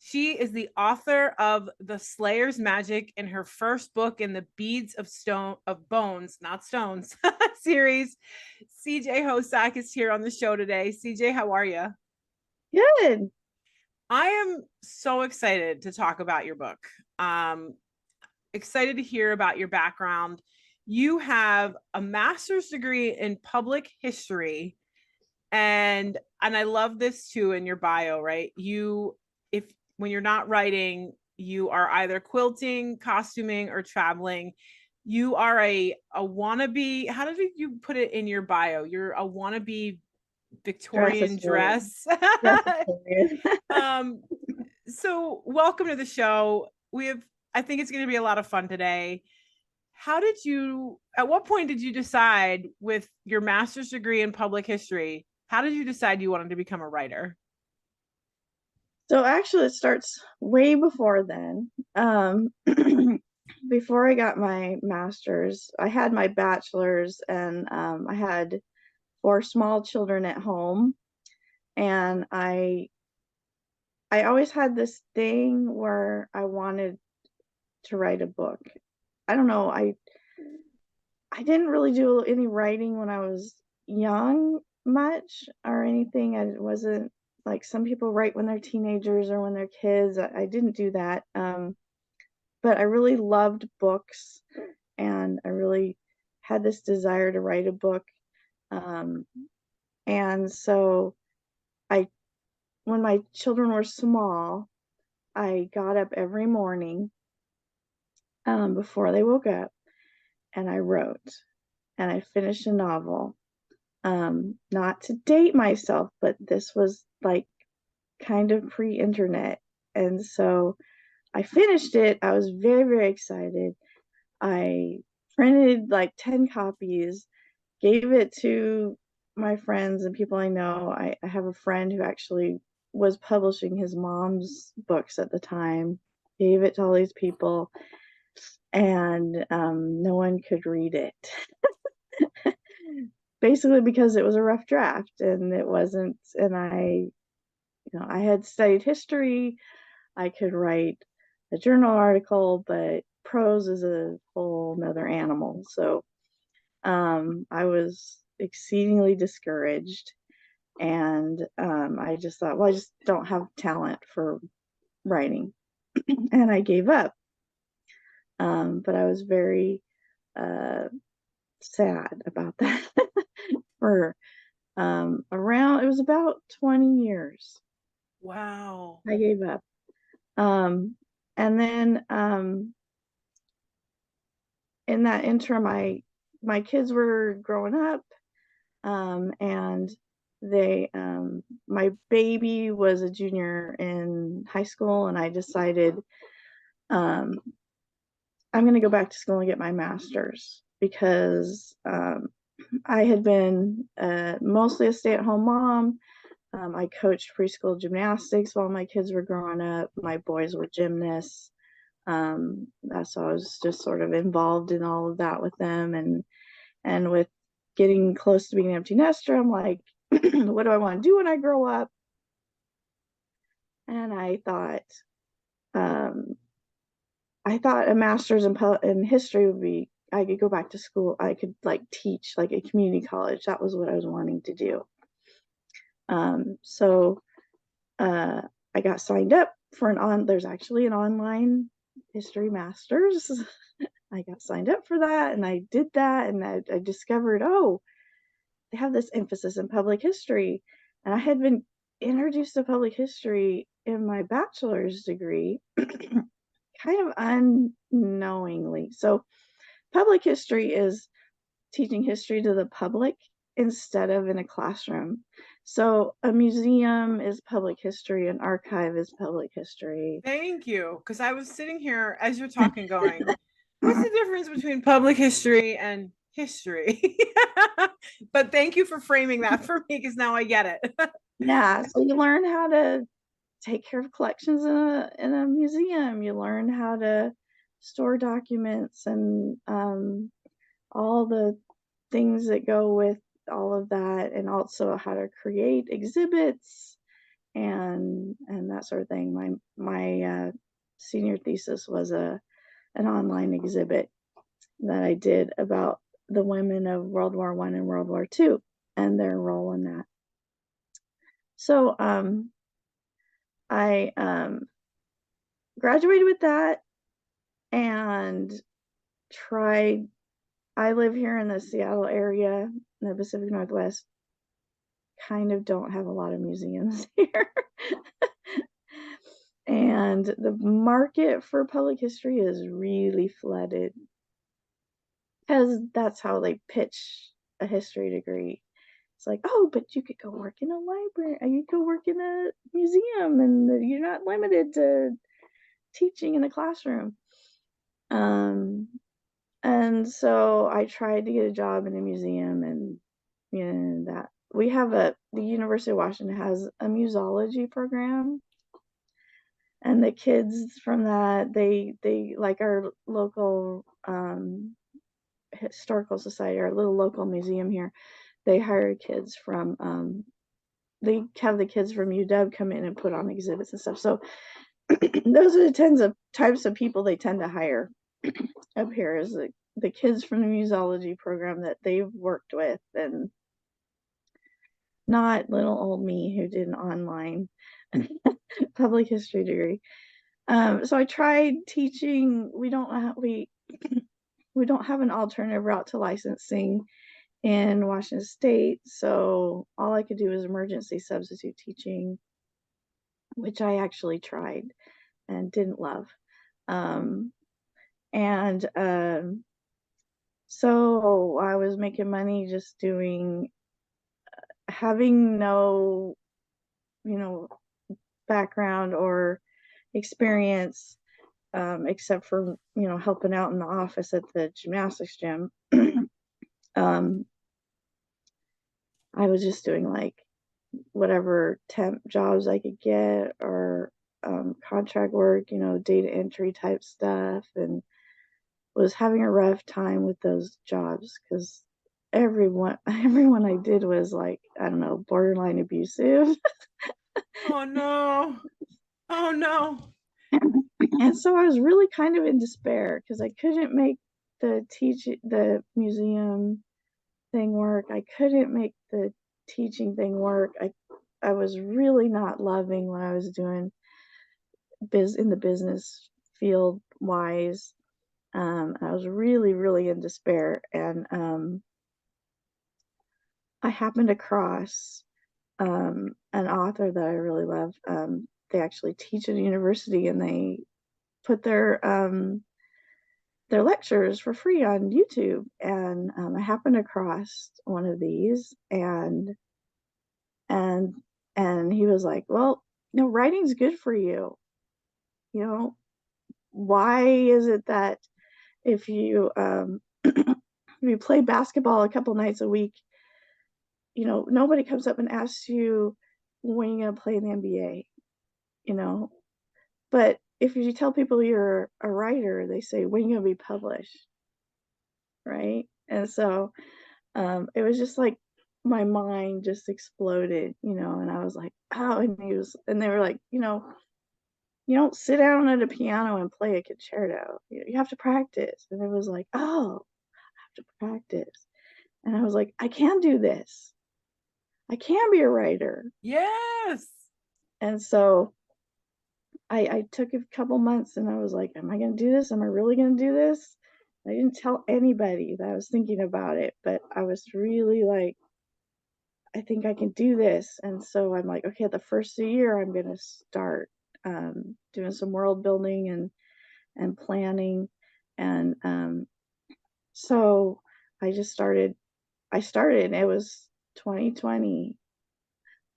She is the author of The Slayer's Magic in her first book in the Beads of Bones, not Stones series. CJ Hosak is here on the show today. CJ, how are you? Good. I am so excited to talk about your book. Um, Excited to hear about your background. You have a master's degree in public history, and I love this too in your bio, right? You if when you're not writing, you are either quilting, costuming, or traveling. You are a wannabe. How did you put it in your bio? You're a wannabe Dress Victorian historian. dress. Dress historian. um, so welcome to the show. I think it's going to be a lot of fun today. At what point did you decide with your master's degree in public history? How did you decide you wanted to become a writer? So actually, it starts way before then. Before I got my master's, I had my bachelor's, and I had four small children at home, and I always had this thing where I wanted to write a book. I don't know. I didn't really do any writing when I was young much or anything. I wasn't like some people write when they're teenagers or when they're kids. I didn't do that. But I really loved books, and I really had this desire to write a book. Um, and so I, when my children were small, I got up every morning before they woke up, and I wrote, and I finished a novel. Not to date myself, but this was like kind of pre-internet. And so I finished it. I was very, very excited. I printed like 10 copies, gave it to my friends and people I know. I have a friend who actually was publishing his mom's books at the time, gave it to all these people, and no one could read it. Basically because it was a rough draft, and it wasn't, and I had studied history. I could write a journal article, but prose is a whole nother animal. So I was exceedingly discouraged, and I just thought, well, I just don't have talent for writing, and I gave up. But I was very uh, sad about that for around, it was about 20 years Wow. I gave up. Um, and then in that interim, my kids were growing up, and my baby was a junior in high school, and I decided um, I'm going to go back to school and get my master's because I had been mostly a stay-at-home mom. I coached preschool gymnastics while my kids were growing up. My boys were gymnasts. So I was just sort of involved in all of that with them, and with getting close to being an empty nester, I'm like, what do I want to do when I grow up? And um, I thought a master's in history would be. I could go back to school. I could like teach like a community college. That was what I was wanting to do. So uh, I got signed up for there's actually an online history master's. I got signed up for that, and I did that, and I discovered, oh, they have this emphasis in public history. And I had been introduced to public history in my bachelor's degree kind of unknowingly. So public history is teaching history to the public instead of in a classroom. So a museum is public history, an archive is public history. Thank you. Because I was sitting here as you're talking, going, what's the difference between public history and history? But thank you for framing that for me because now I get it. Yeah, so you learn how to take care of collections in a museum. You learn how to store documents, and all the things that go with all of that, and also how to create exhibits and that sort of thing. My senior thesis was an online exhibit that I did about the women of World War I and World War II and their role in that. So I graduated with that and tried. I live here in the Seattle area in the Pacific Northwest. Kind of don't have a lot of museums here. And the market for public history is really flooded because that's how they pitch a history degree. It's like, oh, but you could go work in a library, you could go work in a museum, and you're not limited to teaching in a classroom. And so I tried to get a job in a museum, and that we have the University of Washington has a musology program, and the kids from that, they like our local historical society, our little local museum here, they hire kids from they have the kids from UW come in and put on exhibits and stuff. So those are the types of people they tend to hire up here, is the kids from the musology program that they've worked with, and not little old me who did an online public history degree. So I tried teaching. We don't have an alternative route to licensing in Washington State, so all I could do was emergency substitute teaching, which I actually tried and didn't love. And so I was making money just having no, background or experience, except for, helping out in the office at the gymnastics gym. I was just doing like whatever temp jobs I could get, or contract work, data entry type stuff, and was having a rough time with those jobs because everyone I did was like, I don't know, borderline abusive. Oh no. Oh no. And so I was really kind of in despair because I couldn't make the museum thing work. I couldn't make the teaching thing work. I was really not loving what I was doing in the business field wise. I was really, really in despair, and I happened across an author that I really love. They actually teach at a university, and they put their lectures for free on YouTube. And I happened across one of these, and and he was like, "Well, writing's good for you. You know, why is it that if you if you play basketball a couple nights a week, nobody comes up and asks you when you're gonna play in the NBA, but if you tell people you're a writer, they say, when you gonna be published, right?" And so it was just like my mind just exploded, and I was like, oh, and they were like, you don't sit down at a piano and play a concerto. You have to practice. And it was like, oh, I have to practice. And I was like, I can do this. I can be a writer. Yes. And so I took a couple months, and I was like, am I going to do this? Am I really going to do this? I didn't tell anybody that I was thinking about it, but I was really like, I think I can do this. And so I'm like, okay, the first of the year, I'm going to start doing some world building and planning. And so I just started. And it was 2020,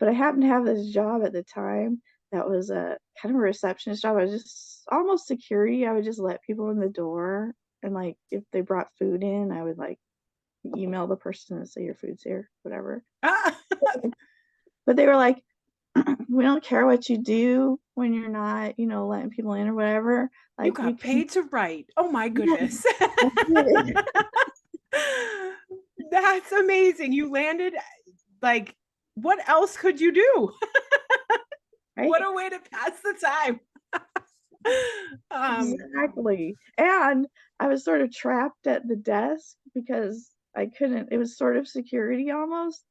but I happened to have this job at the time that was a kind of a receptionist job. I was just almost security. I would just let people in the door, and like if they brought food in, I would like email the person and say, your food's here, whatever. But they were like, we don't care what you do when you're not, letting people in or whatever. Like, you got paid to write. Oh my goodness. That's amazing. You landed, like, what else could you do? right? What a way to pass the time. um, Exactly. And I was sort of trapped at the desk because I couldn't, it was sort of security almost.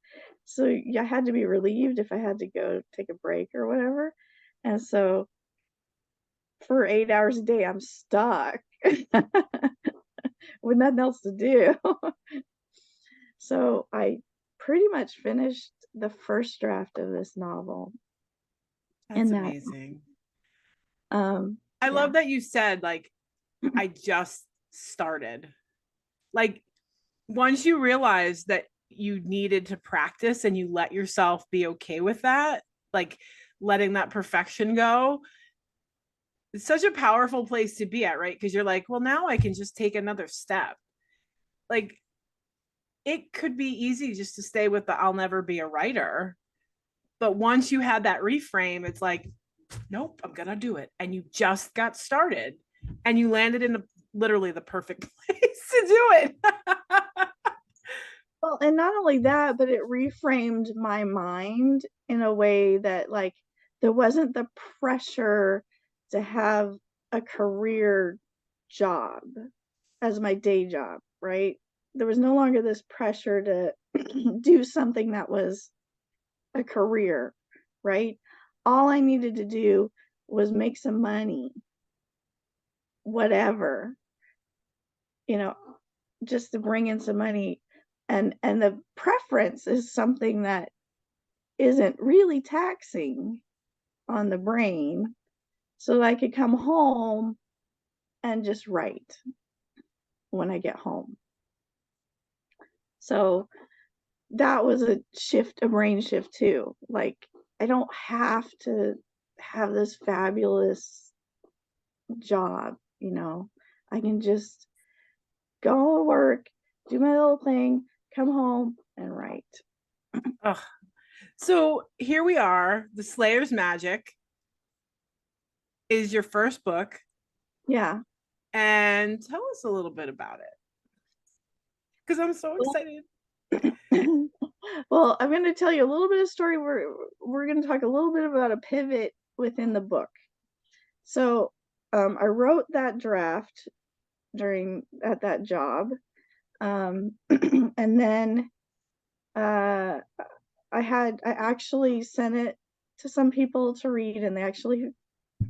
So I had to be relieved if I had to go take a break or whatever. And so for 8 hours a day, I'm stuck with nothing else to do. So I pretty much finished the first draft of this novel that's in that. amazing. I Yeah. love that you said, like, I just started. Like, once you realize that you needed to practice and you let yourself be okay with that, like letting that perfection go, it's such a powerful place to be at, right? Because you're like, well, now I can just take another step. Like, it could be easy just to stay with the I'll never be a writer. But once you had that reframe, it's like, nope, I'm going to do it. And you just got started and you landed in literally the perfect place to do it. Well, and not only that, but it reframed my mind in a way that, like, there wasn't the pressure to have a career job as my day job, right? There was no longer this pressure to do something that was a career, right? All I needed to do was make some money, whatever, you know, just to bring in some money. And the preference is something that isn't really taxing on the brain, so that I could come home and just write when I get home. So that was a shift, a brain shift too. Like, I don't have to have this fabulous job, I can just go to work, do my little thing, come home and write. Ugh. So here we are. The Slayer's Magic is your first book. Yeah. And tell us a little bit about it. Because I'm so excited. Well, I'm going to tell you a little bit of story. We're going to talk a little bit about a pivot within the book. So I wrote that draft at that job, and then I actually sent it to some people to read, and they actually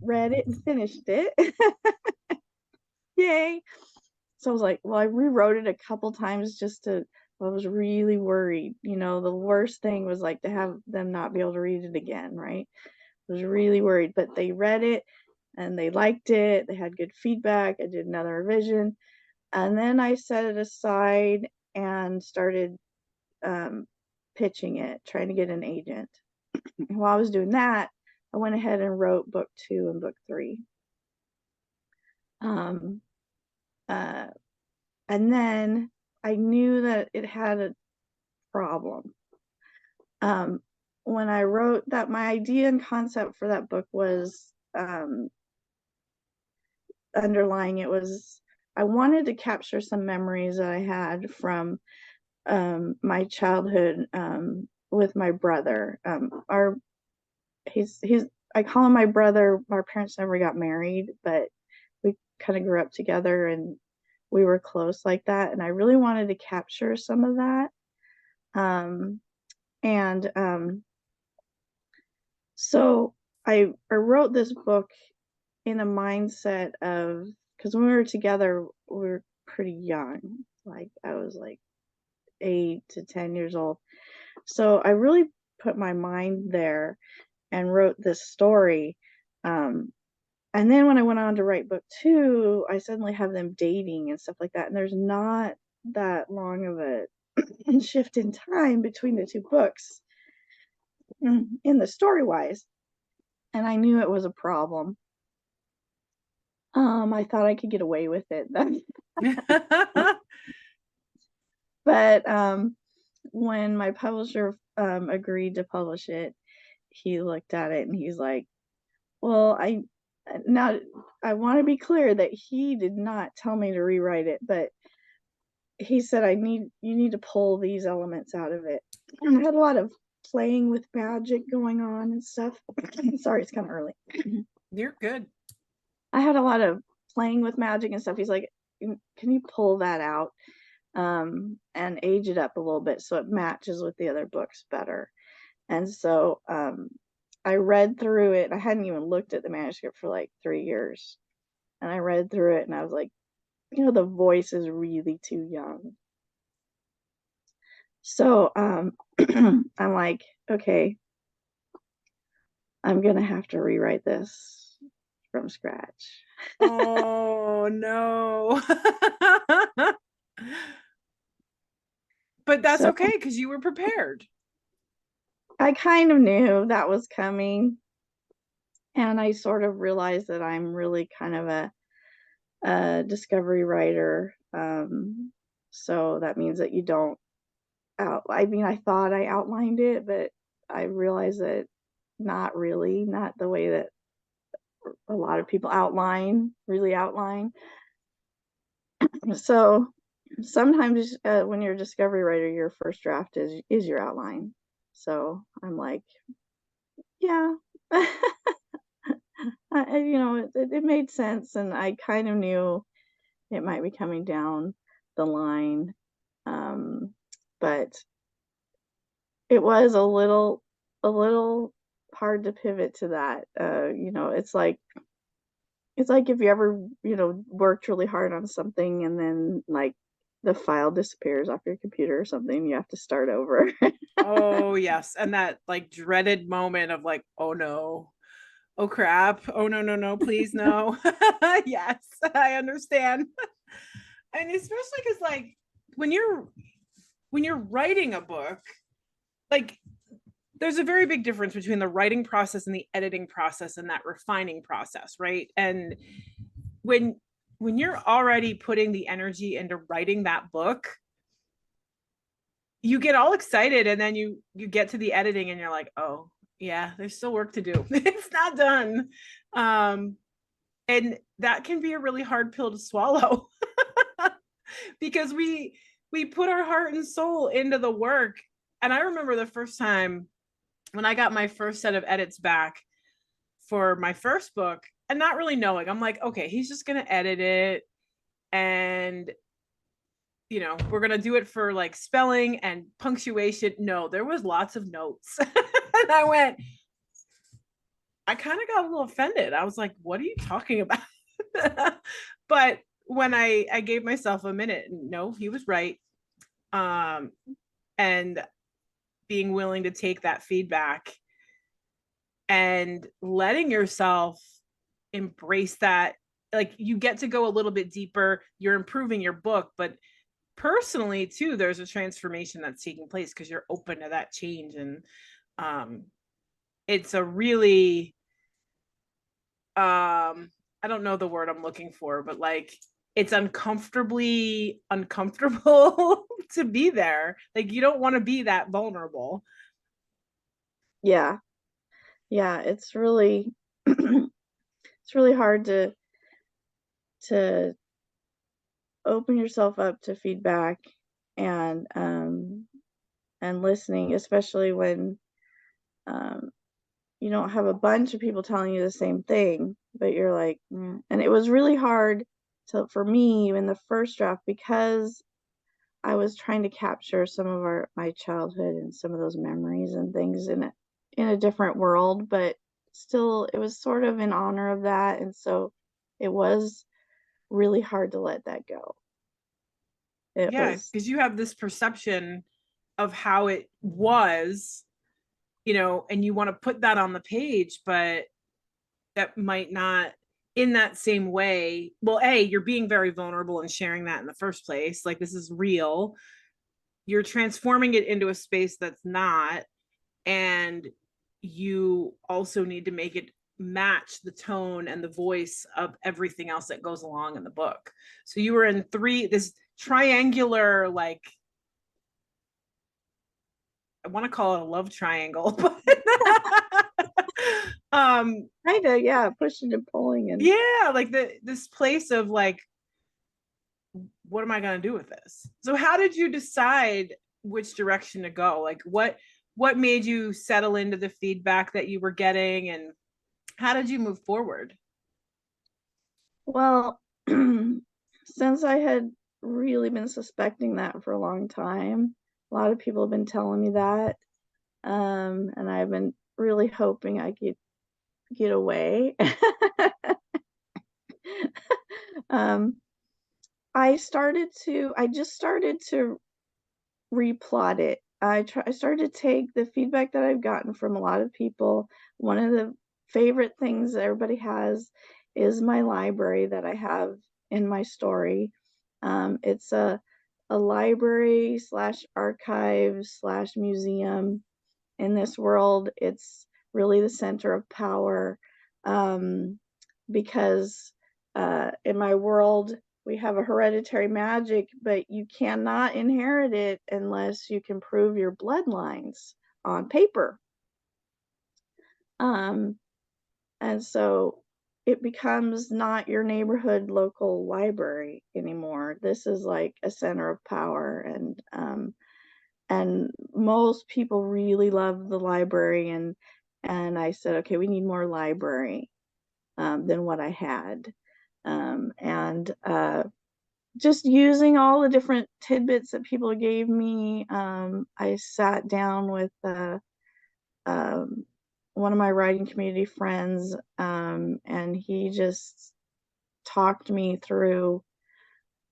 read it and finished it. Yay! So I was like, well, I rewrote it a couple times I was really worried. The worst thing was like to have them not be able to read it again, right? I was really worried, but they read it and they liked it. They had good feedback. I did another revision, and then I set it aside and started pitching it, trying to get an agent. And while I was doing that, I went ahead and wrote book 2 and book 3. Um, uh, and then I knew that it had a problem. When I wrote that, my idea and concept for that book was, underlying it was, I wanted to capture some memories that I had from my childhood with my brother. He's I call him my brother. Our parents never got married, but we kind of grew up together and we were close like that. And I really wanted to capture some of that. And so I wrote this book in a mindset of, because when we were together, we were pretty young. Like, I was like 8 to 10 years old. So I really put my mind there and wrote this story. And then when I went on to write book 2, I suddenly have them dating and stuff like that. And there's not that long of a shift in time between the two books in the story wise. And I knew it was a problem. I thought I could get away with it. But when my publisher agreed to publish it, he looked at it and he's like, well, now I want to be clear that he did not tell me to rewrite it, but he said, you need to pull these elements out of it. And I had a lot of playing with magic going on and stuff. Sorry, it's kind of early. You're good. I had a lot of playing with magic and stuff. He's like, can you pull that out and age it up a little bit so it matches with the other books better? And so I read through it. I hadn't even looked at the manuscript for like 3 years. And I read through it and I was like, the voice is really too young. So I'm like, okay, I'm going to have to rewrite this from scratch. Oh no. But that's So okay because you were prepared. I kind of knew that was coming. And I sort of realized that I'm really kind of a discovery writer. So that means that you don't I mean, I thought I outlined it, but I realized that not really, not the way that a lot of people really outline. So sometimes when you're a discovery writer, your first draft is your outline. So I'm like, yeah, it made sense, and I kind of knew it might be coming down the line, but it was a little hard to pivot to that. It's like if you ever worked really hard on something and then like the file disappears off your computer or something, you have to start over. Oh yes. And that like dreaded moment of like, oh no. Oh crap. Oh no, no, no, please no. Yes, I understand. And especially because like when you're when you're writing a book, like there's a very big difference between the writing process and the editing process and that refining process, right? And when when you're already putting the energy into writing that book, you get all excited and then you get to the editing and you're like, oh yeah, there's still work to do. It's not done. um and that can be a really hard pill to swallow because we put our heart and soul into the work. And I remember the first time when I got my first set of edits back for my first book and not really knowing, I'm like, okay, he's just going to edit it and we're going to do it for like spelling and punctuation. No, there was lots of notes. And I kind of got a little offended. I was like, what are you talking about? But when I gave myself a minute, no, he was right. Um, and being willing to take that feedback and letting yourself embrace that, like you get to go a little bit deeper, you're improving your book, but personally too, there's a transformation that's taking place because you're open to that change. And um it's a really I don't know the word I'm looking for, but like it's uncomfortably uncomfortable to be there. Like you don't want to be that vulnerable. Yeah, yeah, it's really hard to open yourself up to feedback and listening, especially when um you don't have a bunch of people telling you the same thing, but you're like, mm. And it was really hard for me in the first draft because I was trying to capture some of my childhood and some of those memories and things in a different world, but still it was sort of in honor of that, and so it was really hard to let that go. It Yeah, was because you have this perception of how it was, and you want to put that on the page, but that might not in that same way. Well, you're being very vulnerable and sharing that in the first place. Like this is real. You're transforming it into a space that's not. And you also need to make it match the tone and the voice of everything else that goes along in the book. So you were in this triangular, like I want to call it a love triangle, but kind of, yeah, pushing and pulling and yeah, like this place of like, what am I going to do with this? So how did you decide which direction to go? Like what made you settle into the feedback that you were getting, and how did you move forward? Well, since I had really been suspecting that for a long time, a lot of people have been telling me that, and I've been really hoping I could get away. um, I just started to replot it. I started to take the feedback that I've gotten from a lot of people. One of the favorite things that everybody has is my library that I have in my story. It's a library slash archive slash museum. In this world, it's really the center of power, um, because in my world, we have a hereditary magic, but you cannot inherit it unless you can prove your bloodlines on paper. Um, and so it becomes not your neighborhood local library anymore. This is like a center of power, and most people really love the library, and I said, okay, we need more library than what I had. And just using all the different tidbits that people gave me, I sat down with um, one of my writing community friends, and he just talked me through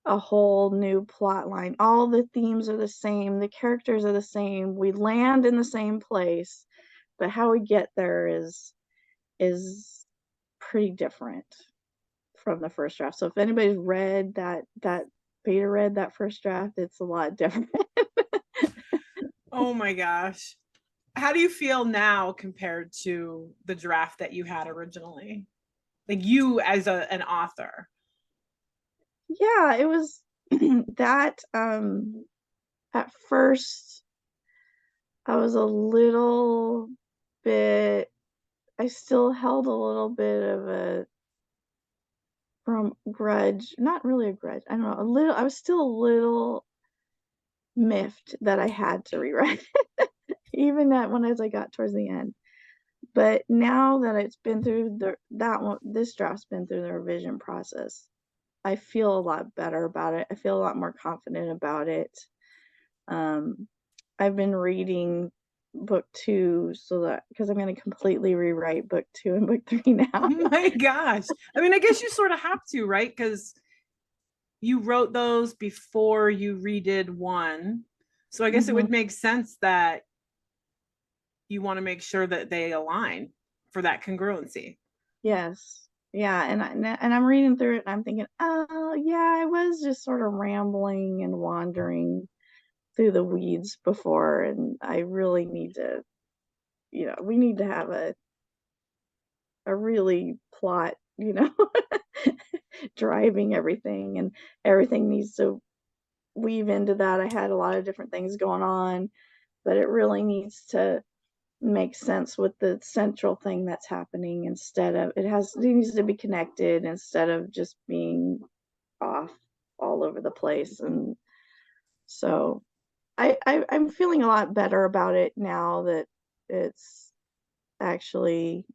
a whole new plot line. All the themes are the same, the characters are the same, we land in the same place, but how we get there is pretty different from the first draft. So if anybody's read that beta read that first draft, it's a lot different. Oh my gosh. How do you feel now compared to the draft that you had originally? Like you as an author. Yeah, it was that at first I was a little bit I still held a little bit of a from grudge, not really a grudge. I don't know, a little I was still a little miffed that I had to rewrite it, even at when as I got towards the end. But now that it's been through that one, this draft's been through the revision process, I feel a lot better about it. I feel a lot more confident about it. Um, I've been reading book 2 so that because I'm going to completely rewrite book 2 and book 3 Oh now. my gosh. I mean, I guess you sort of have to, right? Because you wrote those before you redid one. So I guess it Hmm. would make sense that you want to make sure that they align for that congruency. Yes. Yeah, and I'm reading through it and I'm thinking, oh yeah, I was just sort of rambling and wandering through the weeds before, and I really need to, we need to have a really plot, driving everything, and everything needs to weave into that. I had a lot of different things going on, but it really needs to make sense with the central thing that's happening, instead of it needs to be connected instead of just being off all over the place. And so I'm feeling a lot better about it now that it's actually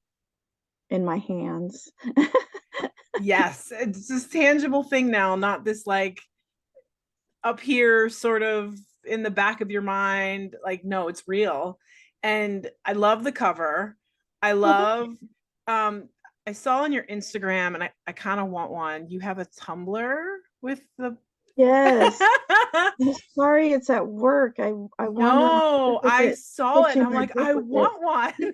in my hands. Yes, it's this tangible thing now, not this like up here sort of in the back of your mind. Like, no, it's real. And I love the cover. I Well, thank you. love um I saw on your Instagram, and I kind of want one. You have a Tumblr with the Yes. I'm sorry it's at work. I wanted to No, I saw it and pitching I'm my like, book I with it. want one.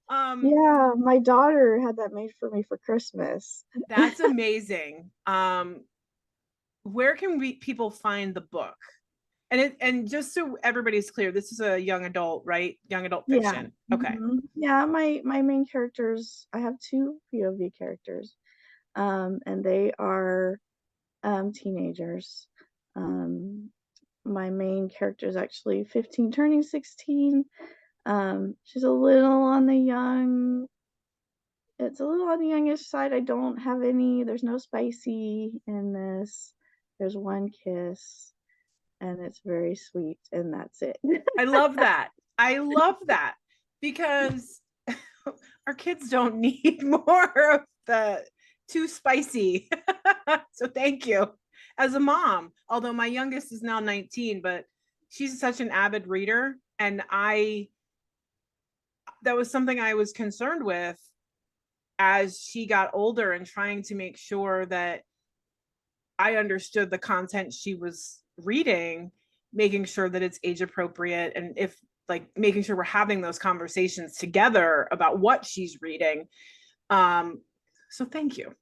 um, Yeah, my daughter had that made for me for Christmas. that's amazing. Where can people find the book? And just so everybody's clear, this is a young adult, right? Young adult Yeah. fiction. Okay. Yeah, my main characters, I have two POV characters. And they are teenagers. Um, my main character is actually 15 turning 16. She's a little on the young It's a little on the youngish side. I don't have any, there's no spicy in this. There's one kiss, and it's very sweet, and that's it. I love that. I love that because our kids don't need more of the too spicy. So thank you. As a mom, although my youngest is now 19, but she's such an avid reader, and I that was something I was concerned with as she got older, and trying to make sure that I understood the content she was reading, making sure that it's age appropriate, and if like making sure we're having those conversations together about what she's reading. Um, so thank you.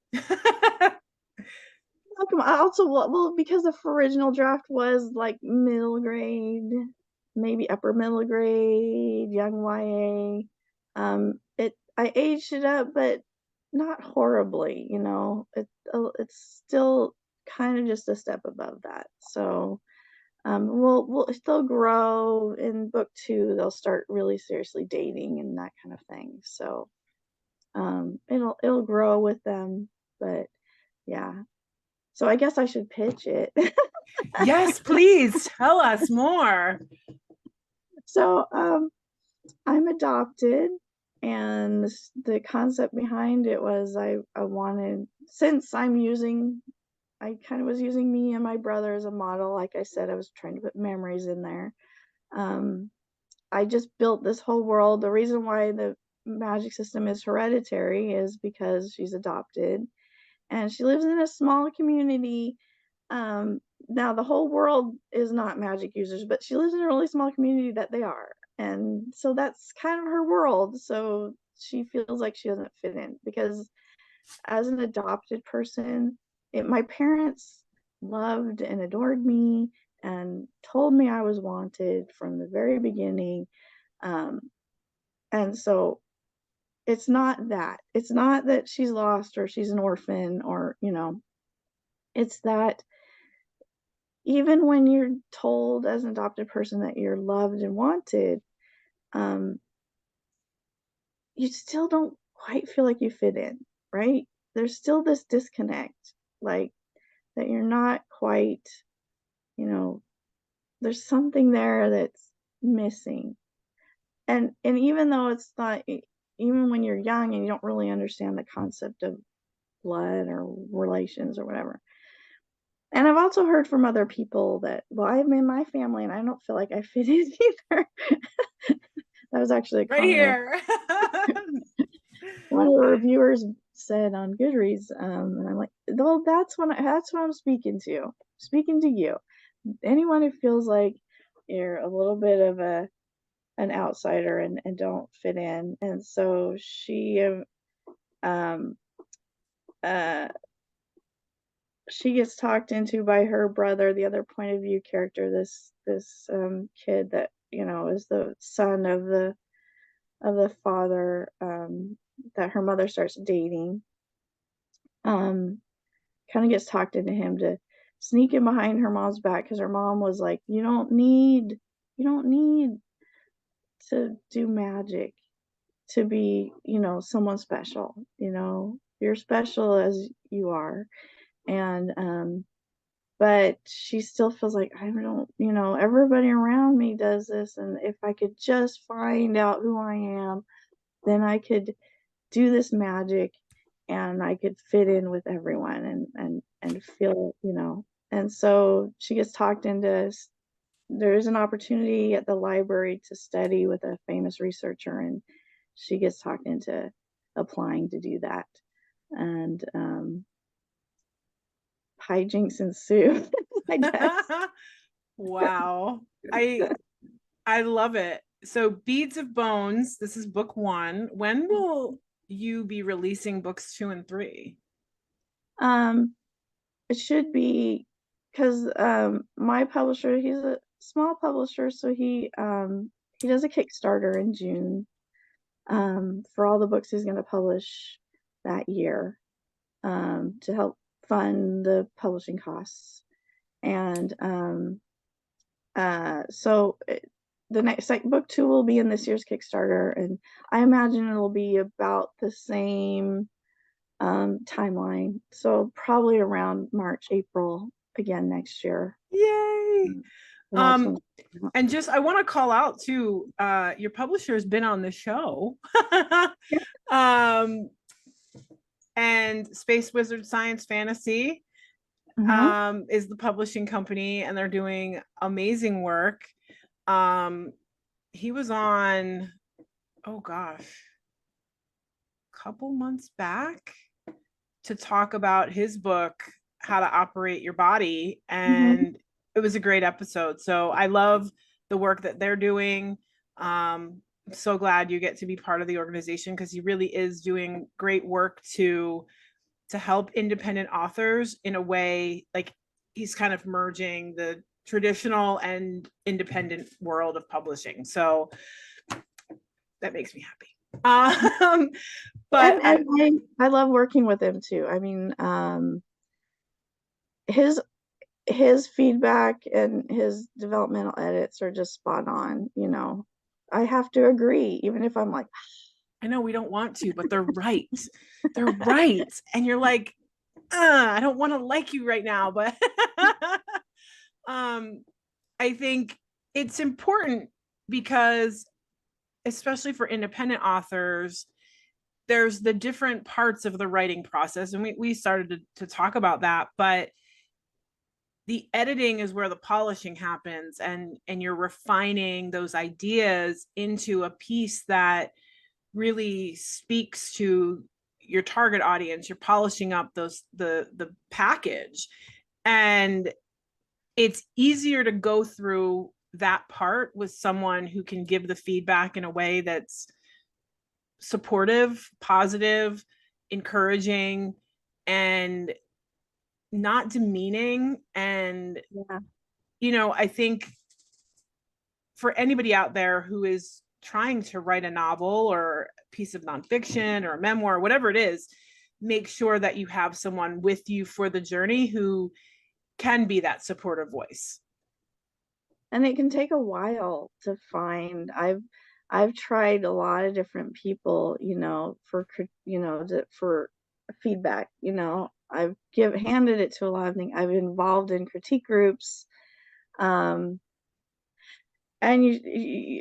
Welcome. I also, well, because the original draft was like middle grade, maybe upper middle grade, young YA. I aged it up, but not horribly. It's still kind of just a step above that. So, we'll still grow. In book 2, they'll start really seriously dating and that kind of thing. So, it'll grow with them, but yeah. So I guess I should pitch it. Yes, please tell us more. So I'm adopted, and the concept behind it was I wanted, since I kind of was using me and my brother as a model. Like I said, I was trying to put memories in there. Um, I just built this whole world. The reason why the magic system is hereditary is because she's adopted, and she lives in a small community. Now the whole world is not magic users, but she lives in a really small community that they are. And so that's kind of her world. So she feels like she doesn't fit in, because as an adopted person, my parents loved and adored me and told me I was wanted from the very beginning. Um, and so it's not that she's lost or she's an orphan, or, it's that even when you're told as an adopted person that you're loved and wanted, um, you still don't quite feel like you fit in, right? There's still this disconnect, like that you're not quite, you know, there's something there that's missing. And even though it's not, even when you're young and you don't really understand the concept of blood or relations or whatever. And I've also heard from other people that, well, I'm in my family and I don't feel like I fit in either. That was actually a Right comment here. one of the reviewers said on Goodreads, and I'm like, well, that's what I'm speaking to. Speaking to you, anyone who feels like you're a little bit of an outsider and don't fit in. And so um uh she gets talked into by her brother, the other point of view character, this kid that, is the son of the father, that her mother starts dating. um Kind of gets talked into him to sneak in behind her mom's back, because her mom was like, you don't need to do magic to be, someone special. You're special as you are. And but she still feels like, I don't, everybody around me does this, and if I could just find out who I am, then I could do this magic and I could fit in with everyone and feel, and so she gets talked into, there's an opportunity at the library to study with a famous researcher, and she gets talked into applying to do that. And hijinks ensue, I guess. Wow. I love it. So Beads of Bones, this is book 1. When will you be releasing books 2 and 3? um it should be, because my publisher, he's a small publisher, so he does a Kickstarter in June, for all the books he's going to publish that year, to help fund the publishing costs. And so the next, like, book 2 will be in this year's Kickstarter, and I imagine it'll be about the same timeline. So probably around March, April again next year. Yay. That's Um, what, and just I want to call out too, your publisher has been on the show. um, and Space Wizard Science Fantasy mm-hmm. is the publishing company, and they're doing amazing work. Um, he was on, oh gosh, a couple months back to talk about his book, How to Operate Your Body. Mm-hmm. And it was a great episode. So I love the work that they're doing. I'm so glad you get to be part of the organization because he really is doing great work to help independent authors in a way, like he's kind of merging the traditional and independent world of publishing. So that makes me happy. But I love working with him too. I mean, his his feedback and his developmental edits are just spot on, you know. I have to agree, even if I'm like, I know we don't want to, but they're right. They're right. And you're like, I don't want to like you right now, but um, I think it's important because, especially for independent authors, there's the different parts of the writing process. And we started to talk about that, but the editing is where the polishing happens, and you're refining those ideas into a piece that really speaks to your target audience. You're polishing up the package, and it's easier to go through that part with someone who can give the feedback in a way that's supportive, positive, encouraging, and not demeaning. And yeah, I think for anybody out there who is trying to write a novel or a piece of nonfiction or a memoir, whatever it is, make sure that you have someone with you for the journey who can be that supportive voice. and it can take a while to find. I've tried a lot of different people, you know, for feedback. You know, I've handed it to a lot of things. I've involved in critique groups. Um, and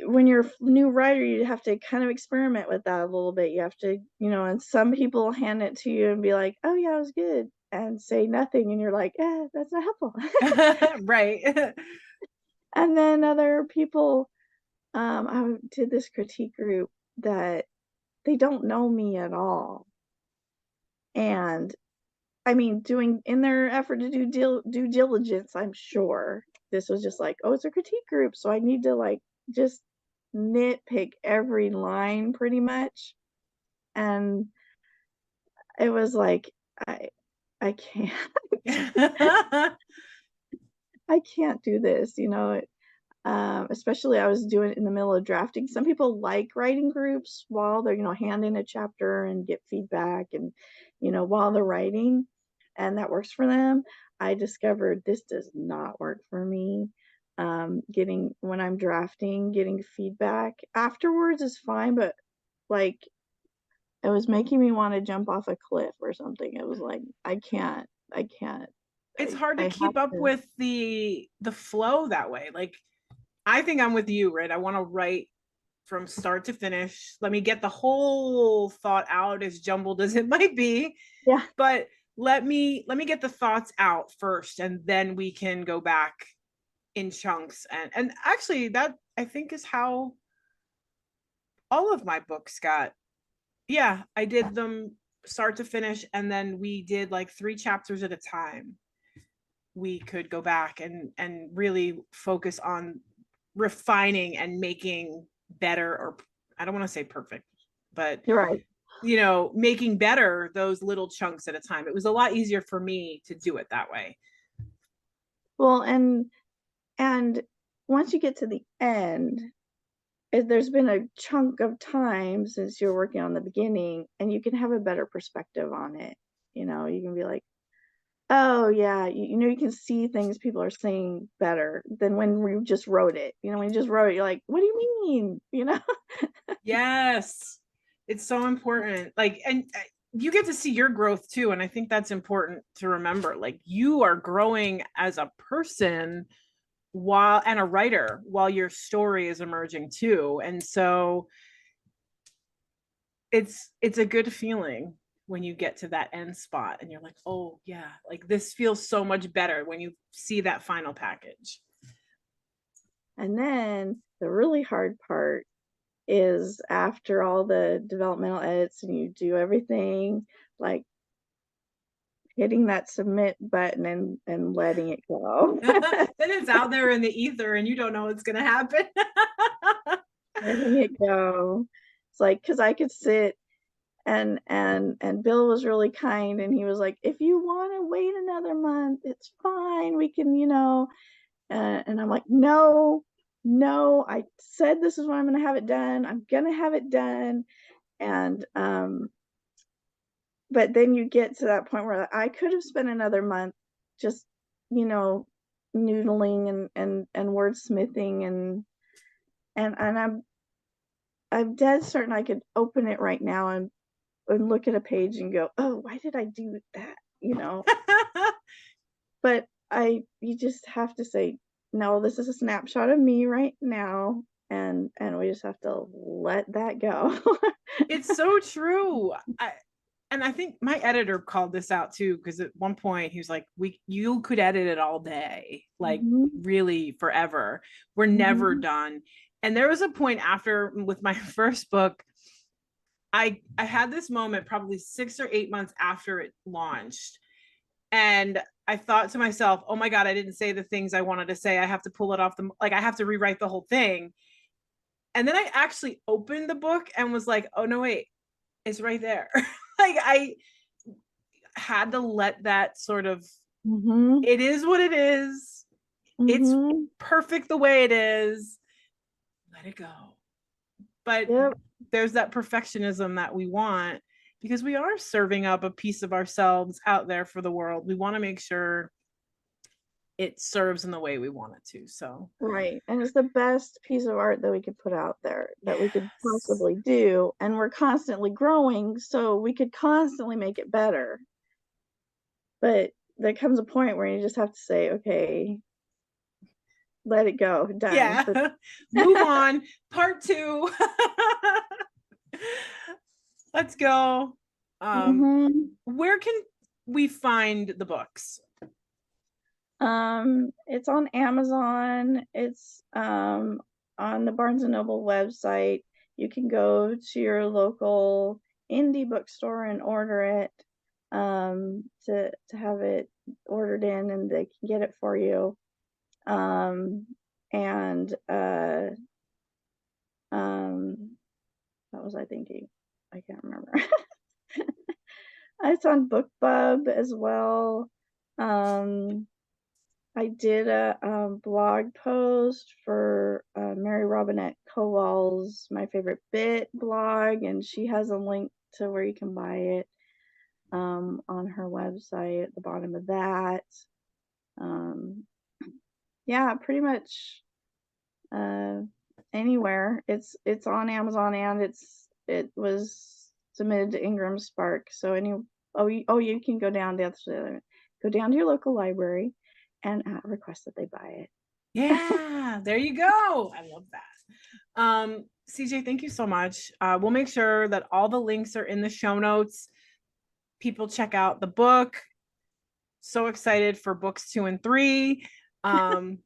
when you're a new writer, you have to kind of experiment with that a little bit. You have to, you know, and some people hand it to you and be like, oh yeah, it was good, and say nothing, and you're like, that's not helpful. Right. And then other people, I did this critique group that they don't know me at all, and I mean, doing in their effort to do due diligence, I'm sure this was just like, oh, it's a critique group, so I need to like just nitpick every line pretty much. And it was like, I I can't I can't do this, you know. Especially I was doing it in the middle of drafting. Some people like writing groups while they're, you know, hand in a chapter and get feedback, and, you know, while they're writing, and that works for them. I discovered this does not work for me. Getting when I'm drafting, getting feedback afterwards is fine, but like it was making me want to jump off a cliff or something. It was like I can't. It's hard to I have keep up to. with the flow that way. Like, I think I'm with you, right? I want to write from start to finish. Let me get the whole thought out, as jumbled as it might be, Yeah. but let me get the thoughts out first, and then we can go back in chunks. And actually, that I think is how all of my books got. Yeah, I did them start to finish, and then we did like 3 chapters at a time. We could go back and really focus on refining and making better, or I don't want to say perfect, but You're right. making better those little chunks at a time. It was a lot easier for me to do it that way. Well, and once you get to the end, there's been a chunk of time since you're working on the beginning, and you can have a better perspective on it. You know, you can be like, oh yeah, you know, you can see things people are saying better than when we just wrote it. You know, when you just wrote it, you're like, what do you mean? You know? Yes, it's so important. Like, and you get to see your growth too, and I think that's important to remember. Like, you are growing as a person while and a writer while your story is emerging too. And so it's a good feeling when you get to that end spot and you're like, oh yeah, like this feels so much better when you see that final package. And then the really hard part is after all the developmental edits and you do everything, like hitting that submit button and letting it go. Then it's out there in the ether and you don't know what's going to happen. Letting it go. It's like, because I could sit and Bill was really kind and he was like, if you want to wait another month, it's fine. We can, and I'm like, no, I said this is when I'm going to have it done. I'm going to have it done. And, but then you get to that point where I could have spent another month just, noodling and wordsmithing and I'm dead certain I could open it right now and look at a page and go, oh, why did I do that? But you just have to say, no, this is a snapshot of me right now. And we just have to let that go. It's so true. And I think my editor called this out too, because at one point he was like, you could edit it all day, like Mhm. really forever. We're never Mhm. done. And there was a point after with my first book, I had this moment probably 6 or 8 months after it launched. And I thought to myself, oh my God, I didn't say the things I wanted to say. I have to pull it off like I have to rewrite the whole thing. And then I actually opened the book and was like, oh no, wait, it's right there. Like I had to let that sort of, Mhm. it is what it is. It's Mhm. perfect the way it is. Let it go. But Yep. there's that perfectionism that we want because we are serving up a piece of ourselves out there for the world. We want to make sure it serves in the way we want it to. So, Right. And it's the best piece of art that we could put out there that we could yes. possibly do. And we're constantly growing, so we could constantly make it better. But there comes a point where you just have to say, okay, let it go, done. Yeah. Move on. Part two. Let's go. Mhm. Where can we find the books? It's on Amazon. It's on the Barnes and Noble website. You can go to your local indie bookstore and order it to have it ordered in, and they can get it for you. Um, and um, what was I thinking? I can't remember. It's on BookBub as well. Um, I did a blog post for Mary Robinette Kowal's My Favorite Bit blog, and she has a link to where you can buy it on her website at the bottom of that. Um, yeah, pretty much uh, anywhere. It's on Amazon and it was submitted to Ingram Spark. So you can go down to your local library and request that they buy it. Yeah, there you go. I love that. CJ, thank you so much. We'll make sure that all the links are in the show notes. People check out the book. So excited for books 2 and 3. Um,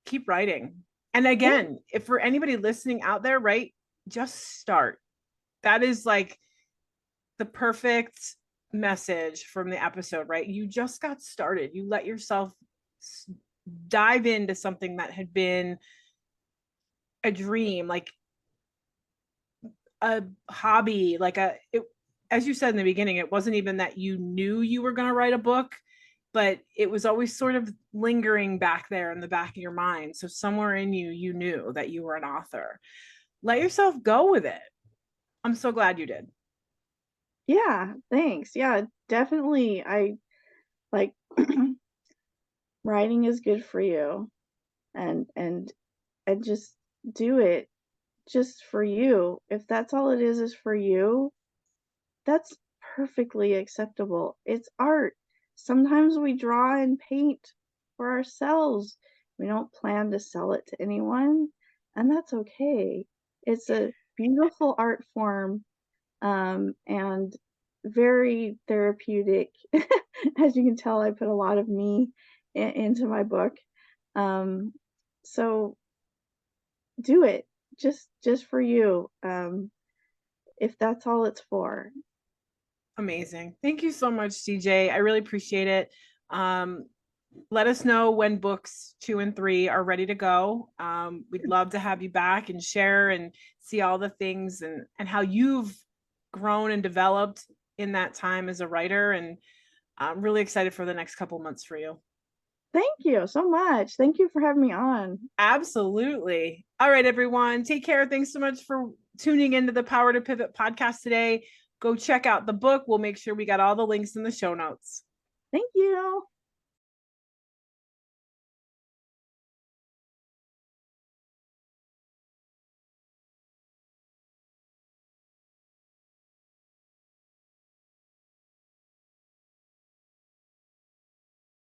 keep writing. And Thanks. again, if for anybody listening out there, right, just start. That is like the perfect message from the episode, right? You just got started. You let yourself dive into something that had been a dream, like a hobby, as you said in the beginning, it wasn't even that you knew you were going to write a book, but it was always sort of lingering back there in the back of your mind. So somewhere in you, you knew that you were an author. Let yourself go with it. I'm so glad you did. Yeah, thanks. Yeah, definitely. I like writing is good for you and just do it just for you. If that's all it is for you, that's perfectly acceptable. It's art. Sometimes we draw and paint for ourselves We don't plan to sell it to anyone, and that's okay. It's a beautiful art form, and very therapeutic. As you can tell, I put a lot of me into my book. Um, so do it just for you, if that's all it's for. Amazing. Thank you so much, CJ. I really appreciate it. Um, let us know when books 2 and 3 are ready to go. We'd love to have you back and share and see all the things and how you've grown and developed in that time as a writer. And I'm really excited for the next couple months for you. Thank you so much. Thank you for having me on. Absolutely. All right, everyone. Take care. Thanks so much for tuning into the Power to Pivot podcast today. Go check out the book. We'll make sure we got all the links in the show notes. Thank you.